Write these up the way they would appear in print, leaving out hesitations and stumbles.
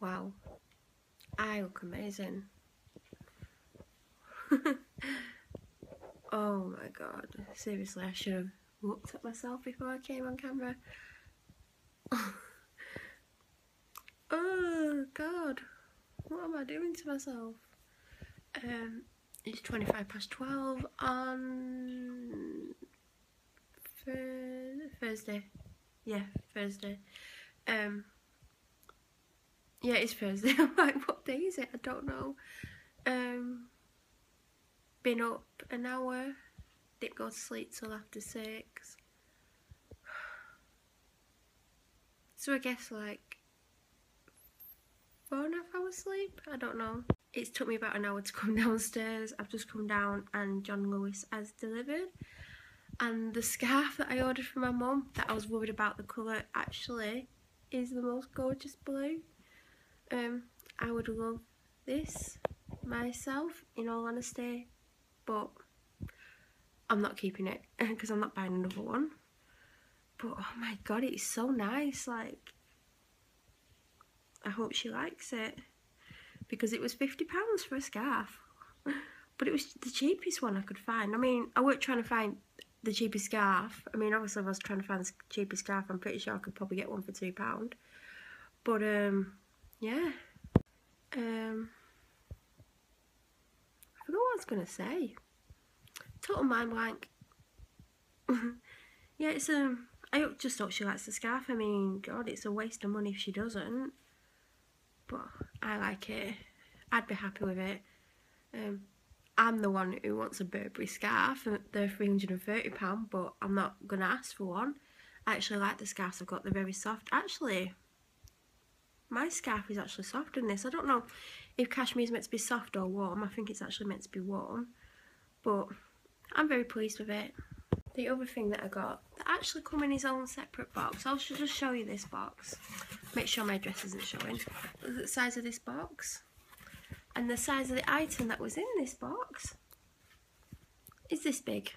Wow, I look amazing. Oh my god, seriously, I should have looked at myself before I came on camera. Oh god, what am I doing to myself? It's 12 on Thursday. Yeah, Thursday. Yeah, it's Thursday. I'm like, what day is it? I don't know. Been up an hour. Didn't go to sleep till after 6. So I guess like 4.5 hours sleep. I don't know. It's took me about an hour to come downstairs. I've just come down and John Lewis has delivered. And the scarf that I ordered for my mum, that I was worried about the colour, actually is the most gorgeous blue. I would love this myself, in all honesty, but I'm not keeping it because I'm not buying another one. But oh my god, it's so nice. Like, I hope she likes it, because it was £50 for a scarf. But it was the cheapest one I could find. I mean, I weren't trying to find the cheapest scarf. I mean, obviously if I was trying to find the cheapest scarf, I'm pretty sure I could probably get one for £2. But yeah. I forgot what I was gonna say. Total mind blank. Yeah, it's I just hope she likes the scarf. I mean, god, it's a waste of money if she doesn't. But I like it. I'd be happy with it. I'm the one who wants a Burberry scarf. They're £330, but I'm not gonna ask for one. I actually like the scarves I've got. They're very soft. Actually, my scarf is actually softer than this. I don't know if cashmere is meant to be soft or warm. I think it's actually meant to be warm. But I'm very pleased with it. The other thing that I got, that actually come in his own separate box. I'll just show you this box. Make sure my dress isn't showing. Look at the size of this box. And the size of the item that was in this box is this big.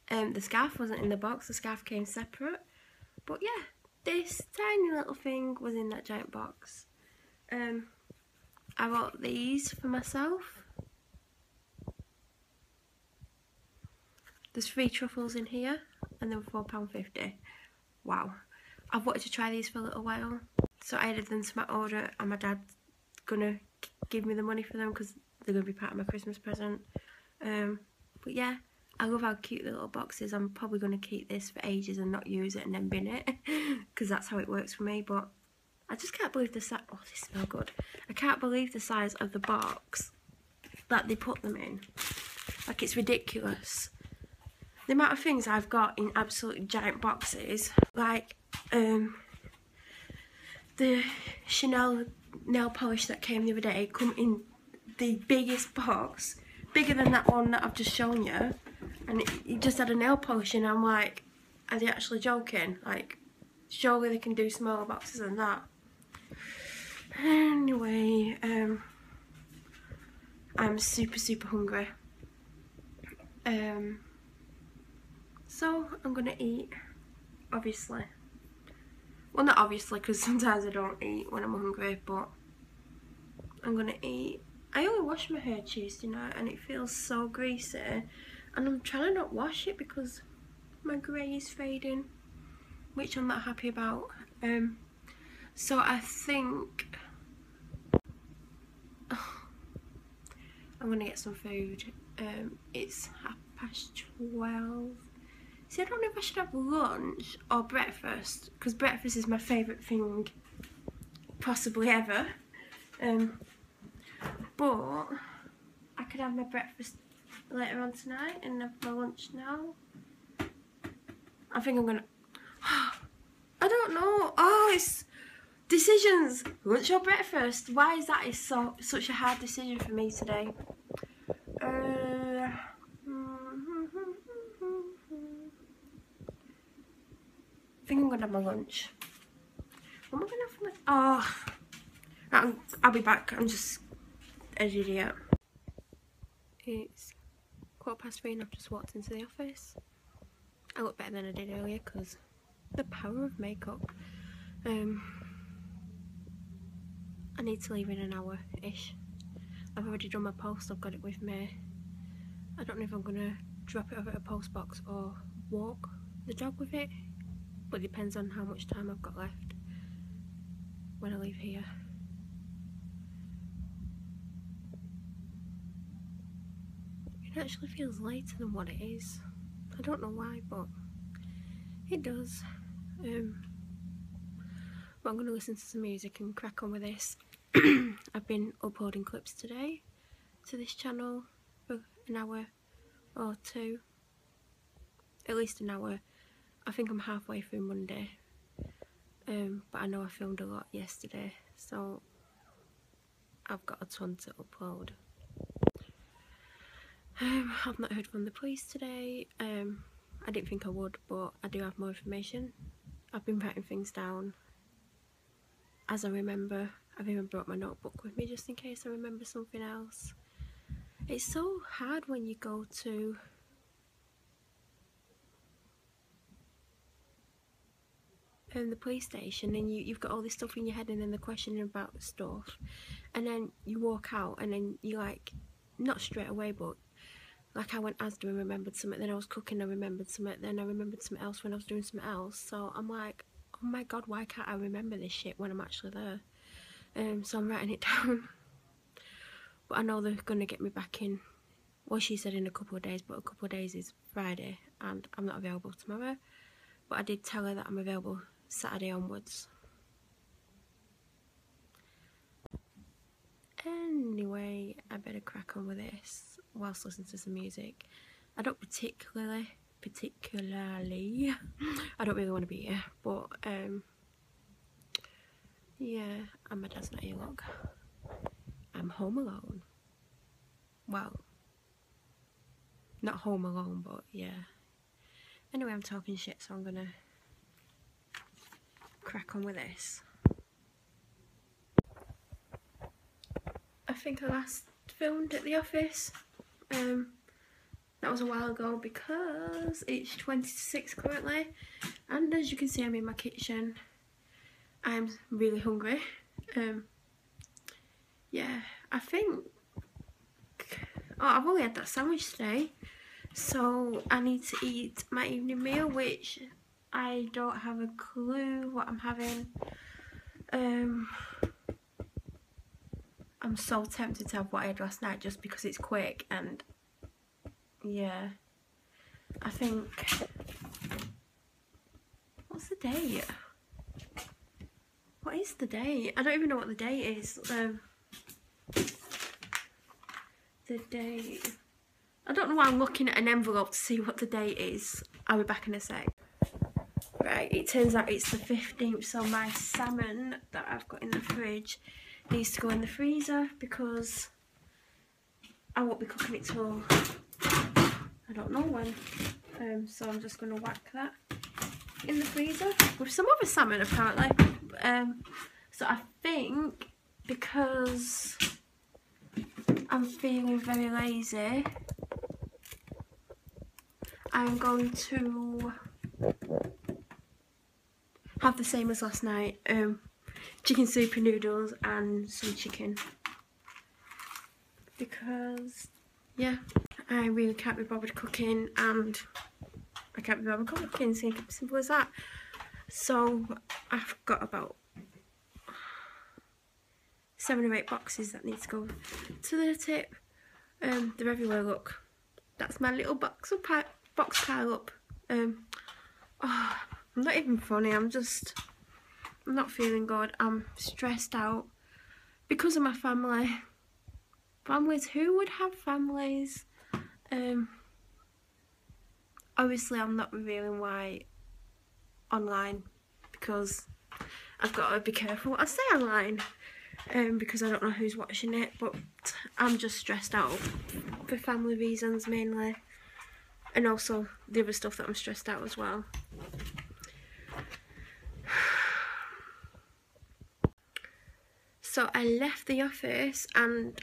The scarf wasn't in the box. The scarf came separate. But yeah, this tiny little thing was in that giant box. I bought these for myself. There's 3 truffles in here and they were £4.50. Wow. I've wanted to try these for a little while. So I added them to my order and my dad's gonna give me the money for them because they're gonna be part of my Christmas present. But yeah, I love how cute the little box is. I'm probably gonna keep this for ages and not use it and then bin it because that's how it works for me. But I just can't believe the size. Oh, they smell good. I can't believe the size of the box that they put them in. Like, it's ridiculous. The amount of things I've got in absolutely giant boxes, like the Chanel nail polish that came the other day, come in the biggest box, bigger than that one that I've just shown you, and it just had a nail polish, and I'm like, are they actually joking? Like, surely they can do smaller boxes than that. Anyway, I'm super hungry. So I'm gonna eat, obviously. Well, not obviously, because sometimes I don't eat when I'm hungry, but I'm gonna eat. I only washed my hair Tuesday night and it feels so greasy, and I'm trying to not wash it because my grey is fading, which I'm not happy about. So I think I'm gonna get some food. It's 12:30. See, I don't know if I should have lunch or breakfast, because breakfast is my favourite thing possibly ever. But I could have my breakfast later on tonight and have my lunch now. I think I'm gonna... I don't know. Oh, it's decisions. Lunch or breakfast? Why is that? It's such a hard decision for me today. I think I'm gonna have my lunch. What am I gonna have for my... Oh, I'll be back. I'm just an idiot. It's 3:15 and I've just walked into the office. I look better than I did earlier because the power of makeup. I need to leave in an hour-ish. I've already done my post, I've got it with me. I don't know if I'm gonna drop it over at a post box or walk the dog with it, but it depends on how much time I've got left when I leave here. It actually feels later than what it is. I don't know why, but it does. But I'm going to listen to some music and crack on with this. I've been uploading clips today to this channel for an hour or two. At least an hour. I think I'm halfway through Monday. But I know I filmed a lot yesterday, so I've got a ton to upload. I've not heard from the police today. I didn't think I would, but I do have more information. I've been writing things down as I remember. I've even brought my notebook with me just in case I remember something else. It's so hard when you go to the police station and you've got all this stuff in your head, and then they're questioning about the stuff, and then you walk out and then you like, not straight away, but like I went Asda and remembered something, then I was cooking and I remembered something, then I remembered something else when I was doing something else. So I'm like, oh my god, why can't I remember this shit when I'm actually there? So I'm writing it down. But I know they're going to get me back in, well, she said in a couple of days, but a couple of days is Friday and I'm not available tomorrow. But I did tell her that I'm available Saturday onwards. Anyway, I better crack on with this whilst listening to some music. I don't particularly, I don't really want to be here, but yeah, and my dad's not here, look. I'm home alone. Well, not home alone, but yeah. Anyway, I'm talking shit, so I'm gonna crack on with this. I think I last filmed at the office. That was a while ago because it's 20 to 6 currently, and as you can see, I'm in my kitchen. I'm really hungry. Yeah, I think, I've only had that sandwich today, so I need to eat my evening meal, which I don't have a clue what I'm having. I'm so tempted to have what I had last night just because it's quick, and yeah, I think, what's the date? What is the date? I don't even know what the date is. The date, I don't know why I'm looking at an envelope to see what the date is. I'll be back in a sec. Right, it turns out it's the 15th, so my salmon that I've got in the fridge needs to go in the freezer because I won't be cooking it till I don't know when. So I'm just going to whack that in the freezer with some other salmon apparently. So I think because I'm feeling very lazy, I'm going to have the same as last night. Chicken soup and noodles and some chicken, because yeah, I really can't be bothered cooking and I can't be bothered cooking, simple as that. So I've got about 7 or 8 boxes that need to go to the tip. They're everywhere, look. That's my little box pile up. Oh, I'm not even funny, I'm not feeling good. I'm stressed out because of my family. Families, who would have families? Obviously I'm not revealing why online because I've got to be careful what I say online, because I don't know who's watching it, but I'm just stressed out for family reasons mainly, and also the other stuff that I'm stressed out as well. So I left the office and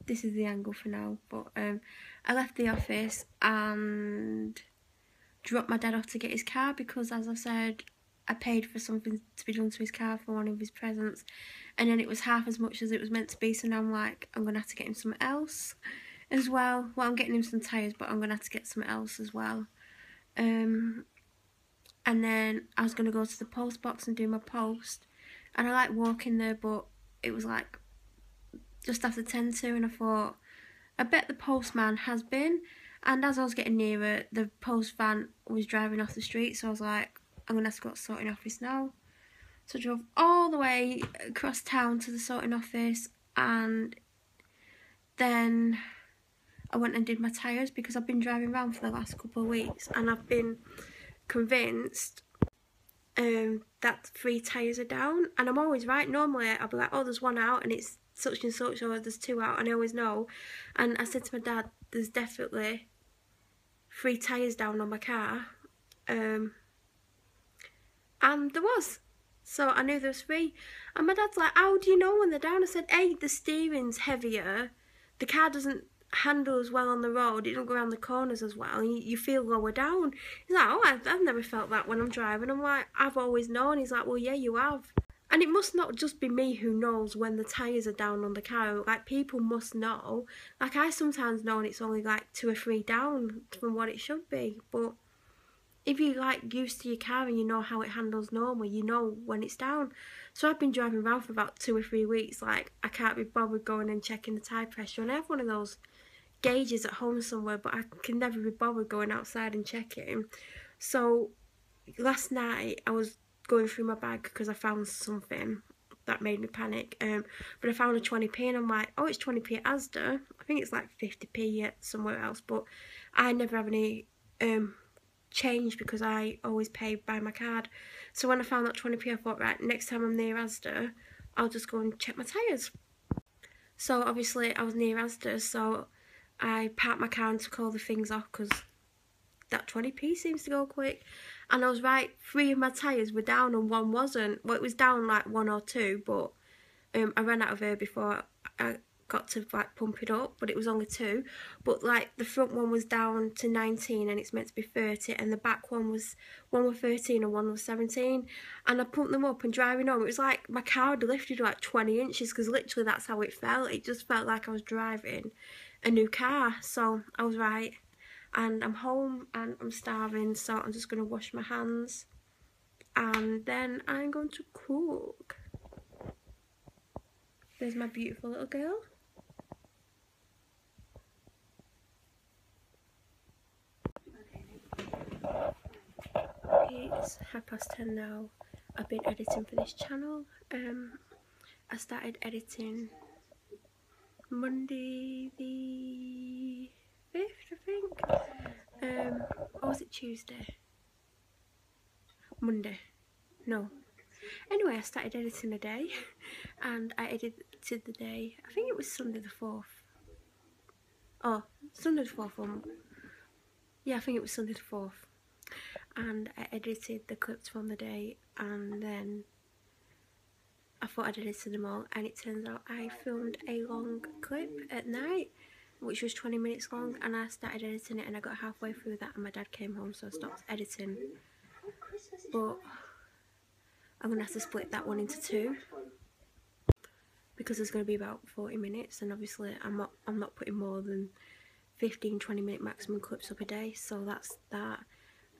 this is the angle for now, but I left the office and dropped my dad off to get his car because, as I said, I paid for something to be done to his car for one of his presents, and then it was half as much as it was meant to be, so now I'm like, I'm going to have to get him something else as well. Well, I'm getting him some tyres, but I'm going to have to get something else as well. And then I was going to go to the post box and do my post, and I like walking there, but it was like just after 10 to, and I thought, I bet the postman has been. And as I was getting nearer, the post van was driving off the street, so I was like, I'm going to have to go to the sorting office now. So I drove all the way across town to the sorting office, and then I went and did my tyres, because I've been driving around for the last couple of weeks and I've been convinced that 3 tyres are down, and I'm always right. Normally I'll be like, oh, there's 1 out and it's such and such, or there's 2 out, and I always know. And I said to my dad, there's definitely 3 tyres down on my car, and there was. So I knew there was 3, and my dad's like, how do you know when they're down? I said, A, the steering's heavier, the car doesn't handle as well on the road, it don't go around the corners as well, and you feel lower down. He's like, oh, I've never felt that when I'm driving. I'm like, I've always known. He's like, well, yeah, you have. And it must not just be me who knows when the tyres are down on the car. Like, people must know. Like, I sometimes know, and it's only like 2 or 3 down from what it should be. But if you're like used to your car and you know how it handles normally, you know when it's down. So I've been driving around for about 2 or 3 weeks. Like, I can't be bothered going and checking the tyre pressure. And I have one of those gauges at home somewhere, but I can never be bothered going outside and checking. So last night I was going through my bag because I found something that made me panic, but I found a 20p, and I'm like, oh, it's 20p at Asda. I think it's like 50p at somewhere else, but I never have any change because I always pay by my card. So when I found that 20p, I thought, right, next time I'm near Asda, I'll just go and check my tyres. So obviously I was near Asda, so I parked my car and took all the things off, because that 20p seems to go quick. And I was right, 3 of my tyres were down and 1 wasn't. Well, it was down like 1 or 2, but I ran out of air before I got to like pump it up, but it was only 2. But like the front one was down to 19 and it's meant to be 30, and the back one was 13 and 1 was 17. And I pumped them up, and driving home, it was like my car had lifted like 20 inches, because literally that's how it felt. It just felt like I was driving a new car. So I was right, and I'm home and I'm starving, so I'm just going to wash my hands and then I'm going to cook. There's my beautiful little girl. It's 10:30 now. I've been editing for this channel. I started editing Monday the 5th, I think. Or was it Tuesday? Monday. No. Anyway, I started editing a day, and I edited the day, I think it was Sunday the 4th. Oh, Sunday the 4th. Yeah, I think it was Sunday the 4th. And I edited the clips from the day, and then I thought I'd edited them all, and it turns out I filmed a long clip at night, which was 20 minutes long, and I started editing it and I got halfway through that and my dad came home, so I stopped editing. But I'm going to have to split that one into 2, because there's going to be about 40 minutes, and obviously I'm not putting more than 15-20 minute maximum clips up a day, so that's that.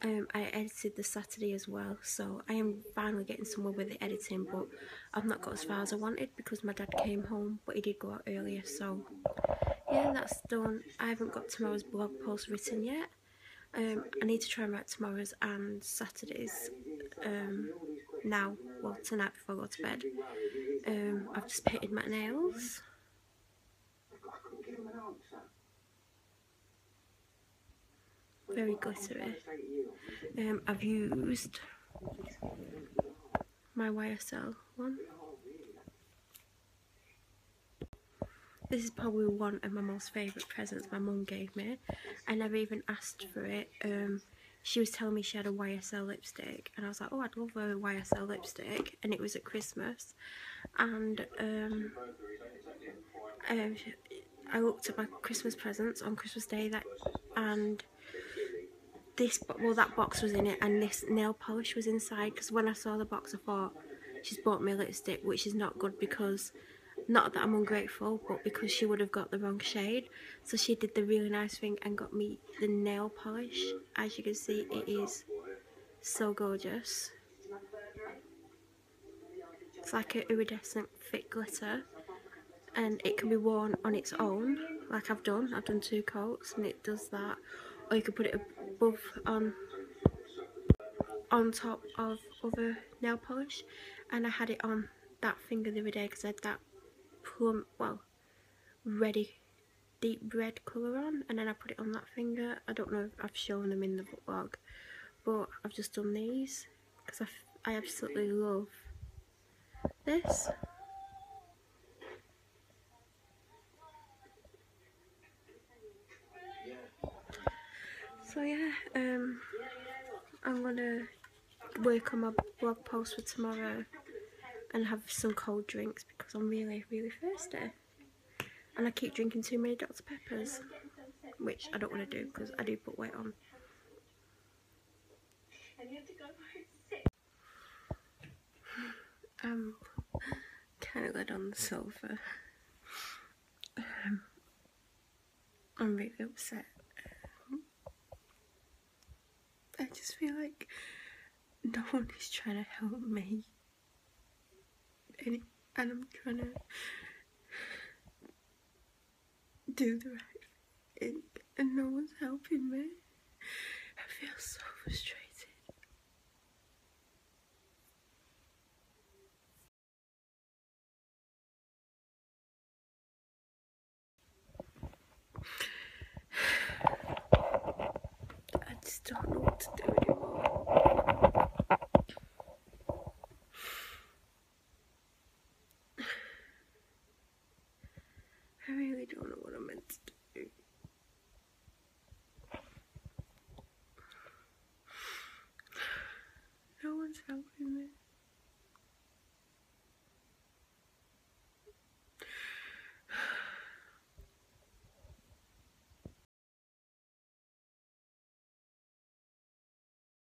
I edited the Saturday as well, so I am finally getting somewhere with the editing, but I've not got as far as I wanted because my dad came home, but he did go out earlier, so yeah, that's done. I haven't got tomorrow's blog post written yet. I need to try and write tomorrow's and Saturday's now, well, tonight before I go to bed. I've just painted my nails. Very glittery. I've used my YSL one. This is probably one of my most favourite presents my mum gave me. I never even asked for it. She was telling me she had a YSL lipstick, and I was like, oh, I'd love a YSL lipstick, and it was at Christmas. And I looked at my Christmas presents on Christmas Day, and well, that box was in it, and this nail polish was inside, because when I saw the box I thought, she's bought me a lipstick, which is not good, because not that I'm ungrateful, but because she would have got the wrong shade. So she did the really nice thing and got me the nail polish. As you can see, it is so gorgeous. It's like an iridescent thick glitter, and it can be worn on its own, like I've done 2 coats and it does that, or you can put it above on top of other nail polish. And I had it on that finger the other day because I had that plum, well, ready deep red colour on, and then I put it on that finger. I don't know if I've shown them in the vlog, but I've just done these because I absolutely love this. So yeah, I'm gonna work on my blog post for tomorrow and have some cold drinks because I'm really thirsty, and I keep drinking too many Dr. Peppers, which I don't want to do because I do put weight on. I'm kind of glad on the sofa. I'm really upset. I just feel like no one is trying to help me, and I'm trying to do the right thing, and no one's helping me. I feel so frustrated. I just don't know what to do anymore. I really don't know what I'm meant to